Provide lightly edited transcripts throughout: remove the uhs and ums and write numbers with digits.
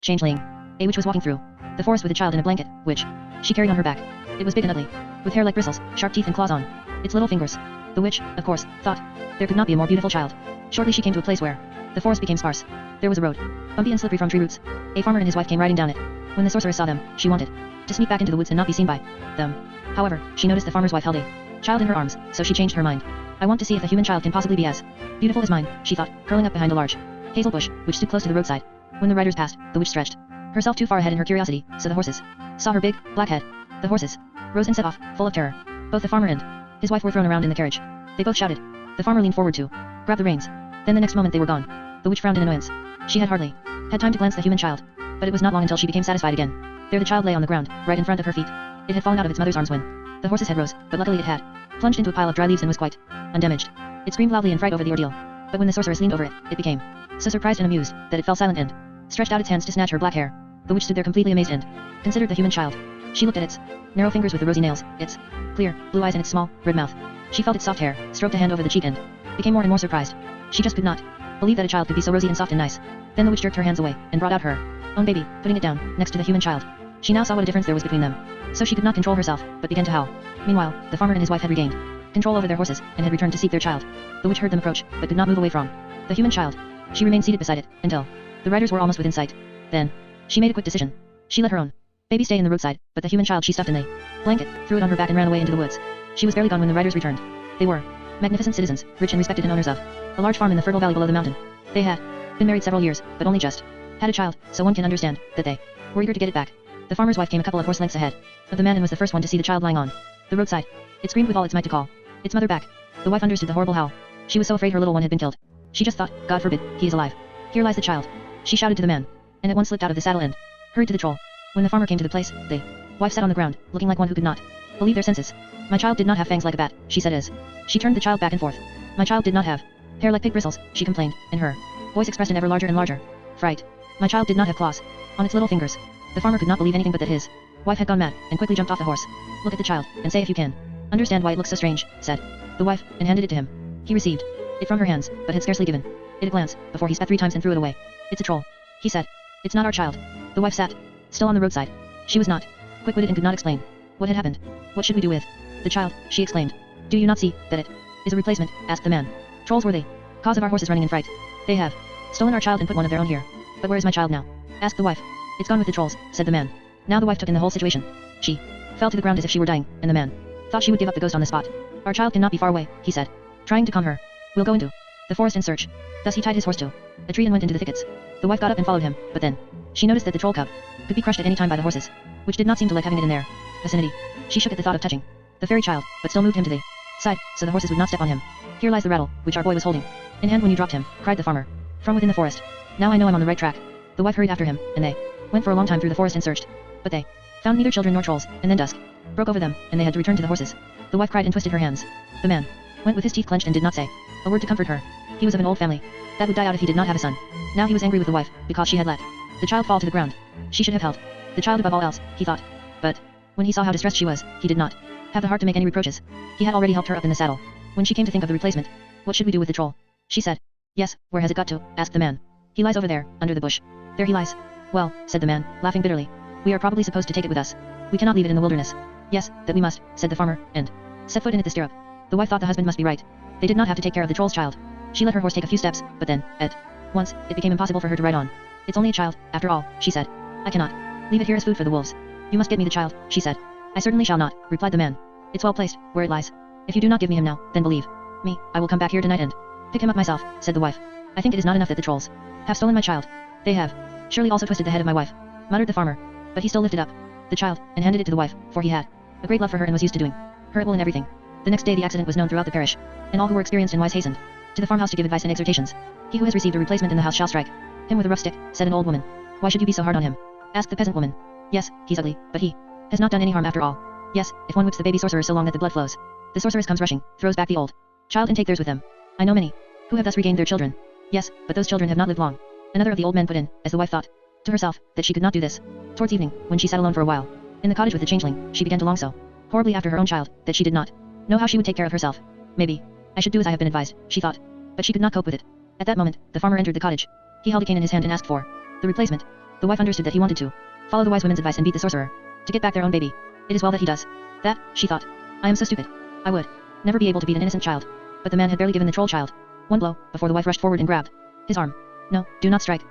Changeling. A witch was walking through the forest with a child in a blanket, which she carried on her back. It was big and ugly, with hair like bristles, sharp teeth and claws on its little fingers. The witch, of course, thought there could not be a more beautiful child. Shortly she came to a place where the forest became sparse. There was a road, bumpy and slippery from tree roots. A farmer and his wife came riding down it. When the sorceress saw them, she wanted to sneak back into the woods and not be seen by them. However, she noticed the farmer's wife held a child in her arms, so she changed her mind. I want to see if a human child can possibly be as beautiful as mine, she thought, curling up behind a large hazel bush, which stood close to the roadside. When the riders passed, the witch stretched herself too far ahead in her curiosity, so the horses saw her big, black head. The horses rose and set off, full of terror. Both the farmer and his wife were thrown around in the carriage. They both shouted. The farmer leaned forward to grab the reins. Then the next moment they were gone. The witch frowned in annoyance. She had hardly had time to glance at the human child, but it was not long until she became satisfied again. There the child lay on the ground, right in front of her feet. It had fallen out of its mother's arms when the horse's head rose, but luckily it had plunged into a pile of dry leaves and was quite undamaged. It screamed loudly in fright over the ordeal, but when the sorceress leaned over it, it became so surprised and amused that it fell silent and stretched out its hands to snatch her black hair. The witch stood there completely amazed and considered the human child. She looked at its narrow fingers with the rosy nails, its clear, blue eyes and its small, red mouth. She felt its soft hair, stroked a hand over the cheek and became more and more surprised. She just could not believe that a child could be so rosy and soft and nice. Then the witch jerked her hands away and brought out her own baby, putting it down next to the human child. She now saw what a difference there was between them. So she could not control herself, but began to howl. Meanwhile, the farmer and his wife had regained control over their horses and had returned to seek their child. The witch heard them approach, but could not move away from the human child. She remained seated beside it until the riders were almost within sight. Then she made a quick decision. She let her own baby stay in the roadside, but the human child she stuffed in a blanket, threw it on her back and ran away into the woods. She was barely gone when the riders returned. They were magnificent citizens, rich and respected and owners of a large farm in the fertile valley below the mountain. They had been married several years, but only just had a child, so one can understand that they were eager to get it back. The farmer's wife came a couple of horse lengths ahead of the man and was the first one to see the child lying on the roadside. It screamed with all its might to call its mother back. The wife understood the horrible howl. She was so afraid her little one had been killed. She just thought, God forbid, he is alive. Here lies the child. She shouted to the man, and at once slipped out of the saddle and hurried to the troll. When the farmer came to the place, the wife sat on the ground, looking like one who could not believe their senses. My child did not have fangs like a bat, she said as she turned the child back and forth. My child did not have hair like pig bristles, she complained, and her voice expressed an ever larger and larger fright. My child did not have claws on its little fingers. The farmer could not believe anything but that his wife had gone mad, and quickly jumped off the horse. Look at the child, and say if you can understand why it looks so strange, said the wife, and handed it to him. He received it from her hands, but had scarcely given it a glance, before he spat 3 times and threw it away. It's a troll, he said. It's not our child. The wife sat still on the roadside. She was not quick-witted and could not explain what had happened. What should we do with the child, she exclaimed. Do you not see that it is a replacement, asked the man. Trolls were the cause of our horses running in fright. They have stolen our child and put one of their own here. But where is my child now? Asked the wife. It's gone with the trolls, said the man. Now the wife took in the whole situation. She fell to the ground as if she were dying, and the man thought she would give up the ghost on the spot. Our child cannot be far away, he said, trying to calm her. We'll go into the forest and search. Thus he tied his horse to a tree and went into the thickets. The wife got up and followed him, but then she noticed that the troll cub could be crushed at any time by the horses, which did not seem to like having it in their vicinity. She shook at the thought of touching the fairy child, but still moved him to the side, so the horses would not step on him. Here lies the rattle, which our boy was holding in hand when you dropped him, cried the farmer from within the forest. Now I know I'm on the right track. The wife hurried after him, and they went for a long time through the forest and searched, but they found neither children nor trolls, and then dusk broke over them, and they had to return to the horses. The wife cried and twisted her hands. The man went with his teeth clenched and did not say a word to comfort her. He was of an old family that would die out if he did not have a son. Now he was angry with the wife, because she had let the child fall to the ground. She should have held the child above all else, he thought. But when he saw how distressed she was, he did not have the heart to make any reproaches. He had already helped her up in the saddle. When she came to think of the replacement, what should we do with the troll? She said. Yes, where has it got to? Asked the man. He lies over there, under the bush. There he lies. Well, said the man, laughing bitterly. We are probably supposed to take it with us. We cannot leave it in the wilderness. Yes, that we must, said the farmer, and set foot in at the stirrup. The wife thought the husband must be right. They did not have to take care of the troll's child. She let her horse take a few steps, but then, at once, it became impossible for her to ride on. It's only a child, after all, she said. I cannot leave it here as food for the wolves. You must get me the child, she said. I certainly shall not, replied the man. It's well placed, where it lies. If you do not give me him now, then believe me, I will come back here tonight and pick him up myself, said the wife. I think it is not enough that the trolls have stolen my child. They have surely also twisted the head of my wife, muttered the farmer. But he still lifted up the child, and handed it to the wife, for he had a great love for her and was used to doing her will in everything. The next day the accident was known throughout the parish, and all who were experienced and wise hastened to the farmhouse to give advice and exhortations. He who has received a replacement in the house shall strike him with a rough stick, said an old woman. Why should you be so hard on him? Asked the peasant woman. Yes, he's ugly, but he has not done any harm after all. Yes, if one whips the baby sorcerer so long that the blood flows, the sorceress comes rushing, throws back the old child and take theirs with them. I know many who have thus regained their children. Yes, but those children have not lived long. Another of the old men put in, as the wife thought to herself that she could not do this. Towards evening, when she sat alone for a while in the cottage with the changeling, she began to long so horribly after her own child that she did not know how she would take care of herself. Maybe I should do as I have been advised, she thought, but she could not cope with it. At that moment, the farmer entered the cottage. He held a cane in his hand and asked for the replacement. The wife understood that he wanted to follow the wise women's advice and beat the sorcerer to get back their own baby. It is well that he does that, she thought. I am so stupid. I would never be able to beat an innocent child. But the man had barely given the troll child one blow before the wife rushed forward and grabbed his arm. No, do not strike,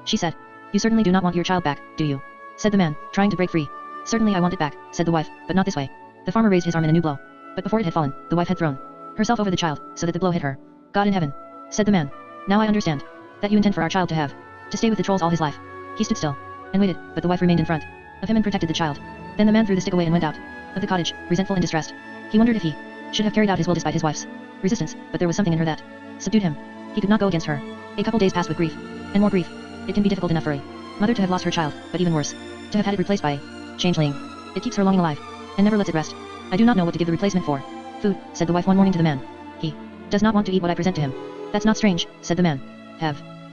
she said. You certainly do not want your child back, do you? Said the man, trying to break free. Certainly I want it back, said the wife, but not this way. The farmer raised his arm in a new blow. But before it had fallen, the wife had thrown herself over the child, so that the blow hit her. God in heaven, said the man. Now I understand that you intend for our child to have to stay with the trolls all his life. He stood still and waited, but the wife remained in front of him and protected the child. Then the man threw the stick away and went out of the cottage, resentful and distressed. He wondered if he should have carried out his will despite his wife's resistance, but there was something in her that subdued him. He could not go against her. A couple days passed with grief, and more grief. It can be difficult enough for a mother to have lost her child, but even worse, to have had it replaced by a changeling. It keeps her longing alive, and never lets it rest. I do not know what to give the replacement for. Food, said the wife one morning to the man. He does not want to eat what I present to him. That's not strange, said the man.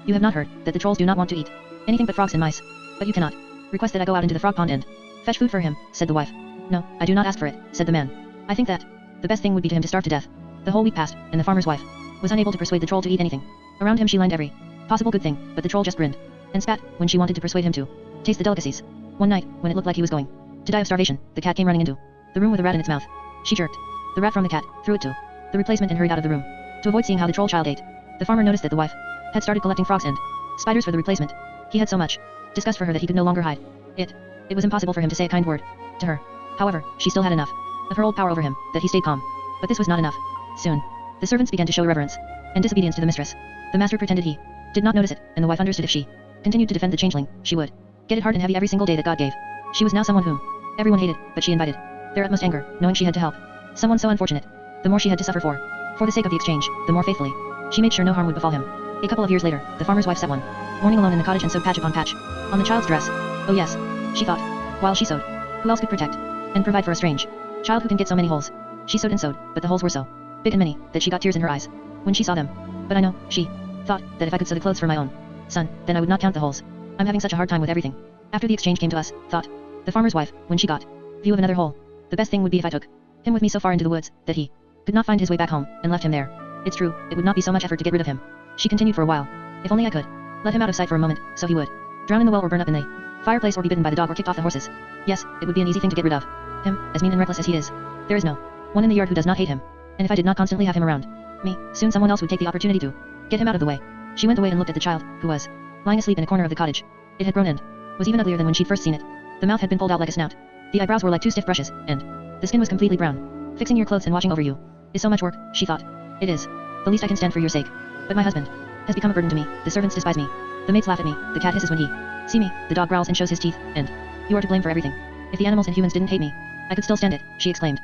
You have not heard that the trolls do not want to eat anything but frogs and mice. But you cannot request that I go out into the frog pond and fetch food for him, said the wife. No, I do not ask for it, said the man. I think that the best thing would be to him to starve to death. The whole week passed, and the farmer's wife was unable to persuade the troll to eat anything. Around him she lined every possible good thing, but the troll just grinned and spat when she wanted to persuade him to taste the delicacies. One night, when it looked like he was going to die of starvation, the cat came running into the room with a rat in its mouth. She jerked the rat from the cat, threw it to the replacement and hurried out of the room to avoid seeing how the troll child ate. The farmer noticed that the wife had started collecting frogs and spiders for the replacement. He had so much disgust for her that he could no longer hide it. It was impossible for him to say a kind word to her. However, she still had enough of her old power over him that he stayed calm. But this was not enough. Soon, the servants began to show reverence and disobedience to the mistress. The master pretended he did not notice it, and the wife understood if she continued to defend the changeling, she would get it hard and heavy every single day that God gave. She was now someone whom everyone hated, but she invited their utmost anger, knowing she had to help someone so unfortunate. The more she had to suffer for the sake of the exchange, the more faithfully she made sure no harm would befall him. A couple of years later, the farmer's wife sat one morning alone in the cottage and sewed patch upon patch on the child's dress. Oh yes, she thought, while she sewed. Who else could protect and provide for a strange child who can get so many holes? She sewed and sewed, but the holes were so big and many that she got tears in her eyes when she saw them. But I know, she thought, that if I could sew the clothes for my own son, then I would not count the holes. I'm having such a hard time with everything. After the exchange came to us, thought the farmer's wife, when she got view of another hole. The best thing would be if I took him with me so far into the woods that he could not find his way back home, and left him there. It's true, it would not be so much effort to get rid of him. She continued for a while. If only I could let him out of sight for a moment, so he would drown in the well or burn up in the fireplace or be bitten by the dog or kicked off the horses. Yes, it would be an easy thing to get rid of him, as mean and reckless as he is. There is no one in the yard who does not hate him. And if I did not constantly have him around me, soon someone else would take the opportunity to get him out of the way. She went away and looked at the child, who was lying asleep in a corner of the cottage. It had grown and was even uglier than when she'd first seen it. The mouth had been pulled out like a snout. The eyebrows were like two stiff brushes, and the skin was completely brown. Fixing your clothes and watching over you is so much work, she thought. It is the least I can stand for your sake. But my husband has become a burden to me. The servants despise me. The maids laugh at me. The cat hisses when he see me. The dog growls and shows his teeth. And you are to blame for everything. If the animals and humans didn't hate me, I could still stand it, she exclaimed.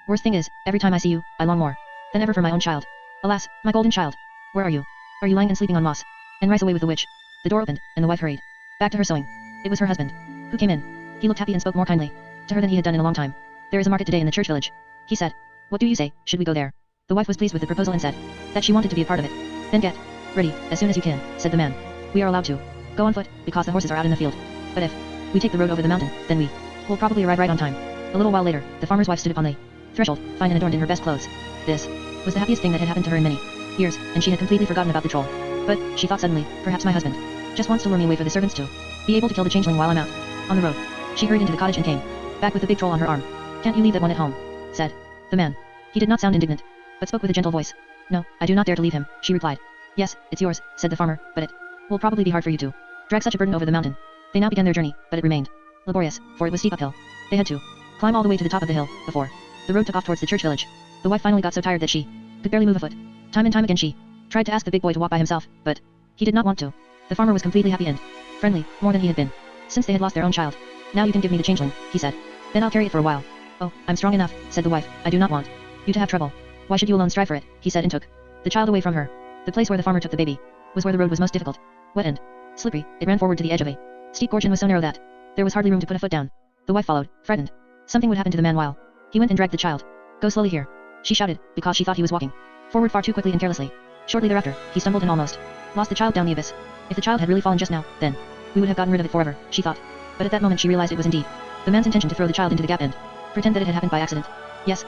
Worst thing is, every time I see you, I long more than ever for my own child. Alas, my golden child. Where are you? Are you lying and sleeping on moss and rice away with the witch? The door opened, and the wife hurried back to her sewing. It was her husband who came in. He looked happy and spoke more kindly to her than he had done in a long time. There is a market today in the church village, he said. What do you say, should we go there? The wife was pleased with the proposal and said that she wanted to be a part of it. Then get ready, as soon as you can, said the man. We are allowed to go on foot, because the horses are out in the field. But if we take the road over the mountain, then we will probably arrive right on time. A little while later, the farmer's wife stood upon the threshold, fine and adorned in her best clothes. This was the happiest thing that had happened to her in many years, and she had completely forgotten about the troll. But, she thought suddenly, perhaps my husband just wants to lure me away for the servants to be able to kill the changeling while I'm out on the road. She hurried into the cottage and came back with the big troll on her arm. Can't you leave that one at home? Said the man. He did not sound indignant, but spoke with a gentle voice. No, I do not dare to leave him, she replied. Yes, it's yours, said the farmer, but it will probably be hard for you to drag such a burden over the mountain. They now began their journey, but it remained laborious, for it was steep uphill. They had to climb all the way to the top of the hill before the road took off towards the church village. The wife finally got so tired that she could barely move a foot. Time and time again she tried to ask the big boy to walk by himself, but he did not want to. The farmer was completely happy and friendly, more than he had been since they had lost their own child. Now you can give me the changeling, he said. Then I'll carry it for a while. Oh, I'm strong enough, said the wife. I do not want you to have trouble. Why should you alone strive for it, he said, and took the child away from her. The place where the farmer took the baby was where the road was most difficult. Wet and slippery, it ran forward to the edge of a steep gorge and was so narrow that there was hardly room to put a foot down. The wife followed, frightened. Something would happen to the man while he went and dragged the child. Go slowly here, she shouted, because she thought he was walking forward far too quickly and carelessly. Shortly thereafter, he stumbled and almost lost the child down the abyss. If the child had really fallen just now, then we would have gotten rid of it forever, she thought. But at that moment she realized it was indeed the man's intention to throw the child into the gap and pretend that it had happened by accident. Yes,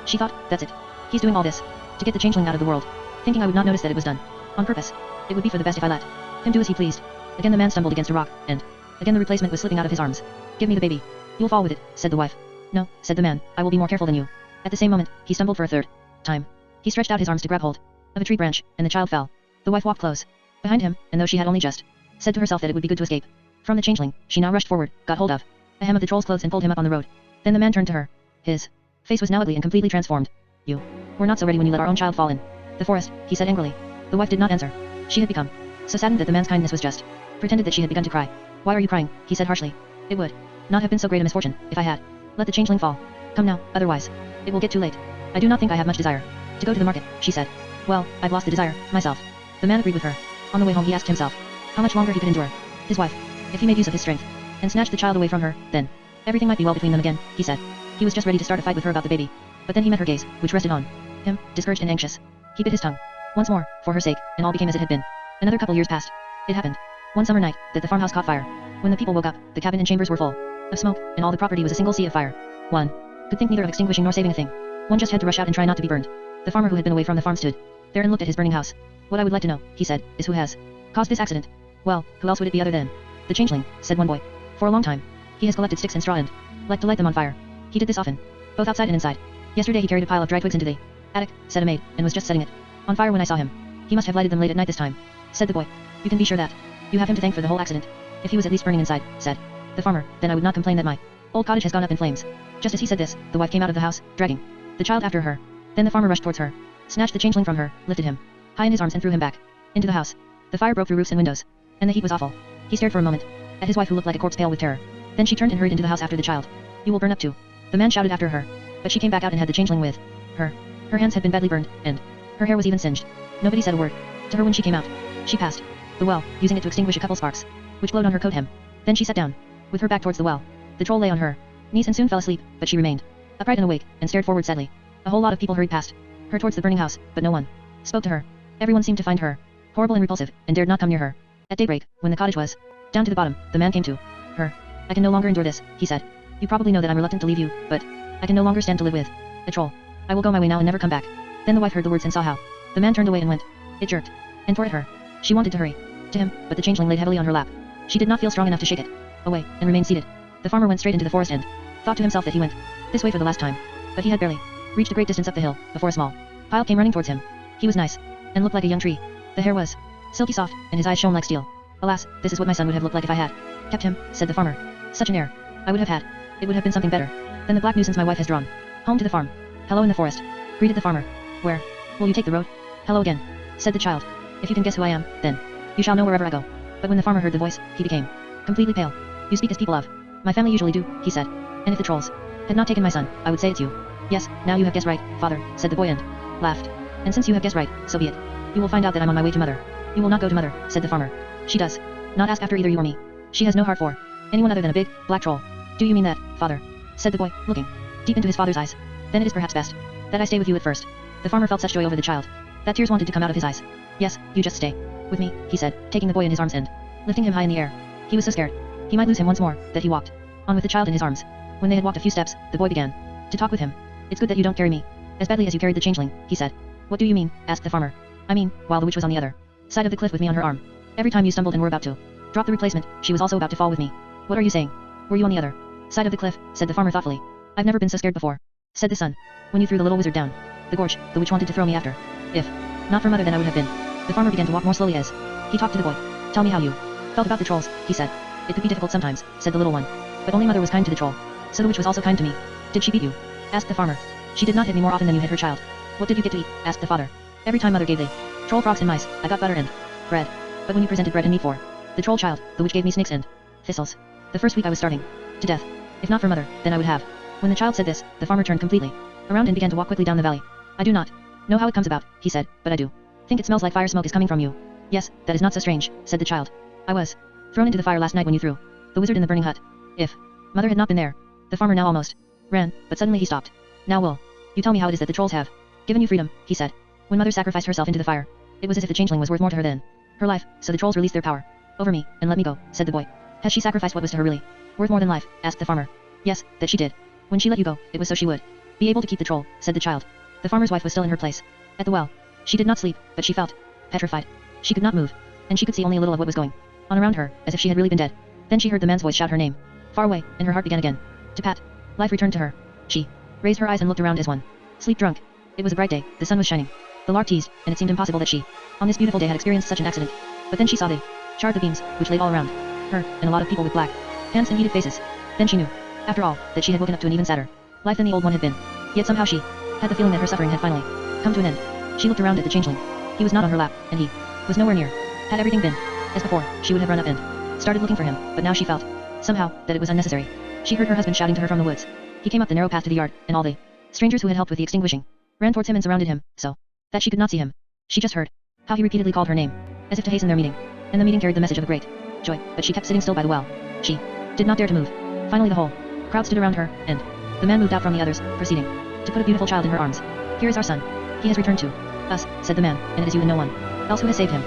she thought, that's it. He's doing all this to get the changeling out of the world, thinking I would not notice that it was done on purpose. It would be for the best if I let him do as he pleased. Again the man stumbled against a rock, and again the replacement was slipping out of his arms. Give me the baby. You'll fall with it, said the wife. No, said the man, I will be more careful than you. At the same moment, he stumbled for a third time. He stretched out his arms to grab hold of a tree branch, and the child fell. The wife walked close behind him, and though she had only just said to herself that it would be good to escape from the changeling, she now rushed forward, got hold of a hem of the troll's clothes and pulled him up on the road. Then the man turned to her. His face was now ugly and completely transformed. You were not so ready when you let our own child fall in the forest, he said angrily. The wife did not answer. She had become so saddened that the man's kindness was just pretended that she had begun to cry. Why are you crying? He said harshly. It would not have been so great a misfortune if I had let the changeling fall. Come now, otherwise it will get too late. I do not think I have much desire to go to the market, she said. Well, I've lost the desire myself. The man agreed with her. On the way home he asked himself how much longer he could endure his wife. If he made use of his strength and snatched the child away from her, then everything might be well between them again, he said. He was just ready to start a fight with her about the baby. But then he met her gaze, which rested on him, discouraged and anxious. He bit his tongue once more, for her sake, and all became as it had been. Another couple years passed. It happened one summer night that the farmhouse caught fire. When the people woke up, the cabin and chambers were full of smoke, and all the property was a single sea of fire. One could think neither of extinguishing nor saving a thing. One just had to rush out and try not to be burned. The farmer who had been away from the farm stood there and looked at his burning house. What I would like to know, he said, is who has caused this accident. Well, who else would it be other than the changeling, said one boy. For a long time, he has collected sticks and straw and liked to light them on fire. He did this often, both outside and inside. Yesterday he carried a pile of dry twigs into the attic, said a maid, and was just setting it on fire when I saw him. He must have lighted them late at night this time, said the boy. You can be sure that you have him to thank for the whole accident. If he was at least burning inside, said the farmer, then I would not complain that my old cottage has gone up in flames. Just as he said this, the wife came out of the house, dragging the child after her. Then the farmer rushed towards her, snatched the changeling from her, lifted him high in his arms and threw him back into the house. The fire broke through roofs and windows, and the heat was awful. He stared for a moment at his wife, who looked like a corpse, pale with terror. Then she turned and hurried into the house after the child. You will burn up too, the man shouted after her. But she came back out and had the changeling with her. Her hands had been badly burned, and her hair was even singed. Nobody said a word to her when she came out. She passed the well, using it to extinguish a couple sparks, which glowed on her coat hem. Then she sat down, with her back towards the well. The troll lay on her knees and soon fell asleep, but she remained upright and awake, and stared forward sadly. A whole lot of people hurried past her towards the burning house, but no one spoke to her. Everyone seemed to find her horrible and repulsive, and dared not come near her. At daybreak, when the cottage was down to the bottom, the man came to her. I can no longer endure this, he said. You probably know that I'm reluctant to leave you, but I can no longer stand to live with a troll. I will go my way now and never come back. Then the wife heard the words and saw how the man turned away and went. It jerked and tore at her. She wanted to hurry to him, but the changeling laid heavily on her lap. She did not feel strong enough to shake it away, and remained seated. The farmer went straight into the forest and thought to himself that he went this way for the last time. But he had barely reached a great distance up the hill, before a small pile came running towards him. He was nice, and looked like a young tree. The hair was silky soft, and his eyes shone like steel. Alas, this is what my son would have looked like if I had kept him, said the farmer. Such an heir I would have had. It would have been something better than the black nuisance my wife has drawn home to the farm. Hello in the forest, greeted the farmer. Where will you take the road? Hello again, said the child. If you can guess who I am, then you shall know wherever I go. But when the farmer heard the voice, he became completely pale. You speak as people of my family usually do, he said. And if the trolls had not taken my son, I would say it's you. Yes, now you have guessed right, father, said the boy and laughed. And since you have guessed right, so be it. You will find out that I'm on my way to mother. You will not go to mother, said the farmer. She does not ask after either you or me. She has no heart for anyone other than a big, black troll. Do you mean that, father? Said the boy, looking deep into his father's eyes. Then it is perhaps best that I stay with you at first. The farmer felt such joy over the child that tears wanted to come out of his eyes. Yes, you just stay with me, he said, taking the boy in his arms and lifting him high in the air. He was so scared he might lose him once more that he walked on with the child in his arms. When they had walked a few steps, the boy began to talk with him. It's good that you don't carry me as badly as you carried the changeling, he said. What do you mean? Asked the farmer. I mean, while the witch was on the other side of the cliff with me on her arm. Every time you stumbled and were about to drop the replacement, she was also about to fall with me. What are you saying? Were you on the other side of the cliff? Said the farmer thoughtfully. I've never been so scared before, said the son. When you threw the little wizard down the gorge, the witch wanted to throw me after. If not for mother, then I would have been. The farmer began to walk more slowly as he talked to the boy. Tell me how you felt about the trolls, he said. It could be difficult sometimes, said the little one. But only mother was kind to the troll. So the witch was also kind to me. Did she beat you? Asked the farmer. She did not hit me more often than you hit her child. What did you get to eat? Asked the father. Every time mother gave the troll frogs and mice, I got butter and bread. But when you presented bread and meat for the troll child, the witch gave me snakes and thistles. The first week I was starving to death. If not for mother, then I would have. When the child said this, the farmer turned completely around and began to walk quickly down the valley. I do not know how it comes about, he said, but I do think it smells like fire smoke is coming from you. Yes, that is not so strange, said the child. I was thrown into the fire last night when you threw the wizard in the burning hut. If mother had not been there, the farmer now almost ran, but suddenly he stopped. Now will you tell me how it is that the trolls have given you freedom, he said. When mother sacrificed herself into the fire, it was as if the changeling was worth more to her than her life, so the trolls released their power over me, and let me go, said the boy. Has she sacrificed what was to her really worth more than life? Asked the farmer. Yes, that she did. When she let you go, it was so she would be able to keep the troll, said the child. The farmer's wife was still in her place at the well. She did not sleep, but she felt petrified. She could not move, and she could see only a little of what was going on around her, as if she had really been dead. Then she heard the man's voice shout her name. Far away, and her heart began again to pat. Life returned to her. She raised her eyes and looked around as one sleep drunk. It was a bright day, the sun was shining. The lark teased, and it seemed impossible that she, on this beautiful day, had experienced such an accident. But then she saw they charred the beams, which laid all around her, and a lot of people with black hands and heated faces. Then she knew, after all, that she had woken up to an even sadder life than the old one had been. Yet somehow she had the feeling that her suffering had finally come to an end. She looked around at the changeling. He was not on her lap, and he was nowhere near. Had everything been as before, she would have run up and started looking for him, but now she felt, somehow, that it was unnecessary. She heard her husband shouting to her from the woods. He came up the narrow path to the yard, and all the strangers who had helped with the extinguishing ran towards him and surrounded him, so that she could not see him. She just heard how he repeatedly called her name, as if to hasten their meeting, and the meeting carried the message of a great joy, but she kept sitting still by the well. She did not dare to move. Finally the whole crowd stood around her, and the man moved out from the others, proceeding to put a beautiful child in her arms. Here is our son. He has returned to us, said the man, and it is you and no one else who has saved him.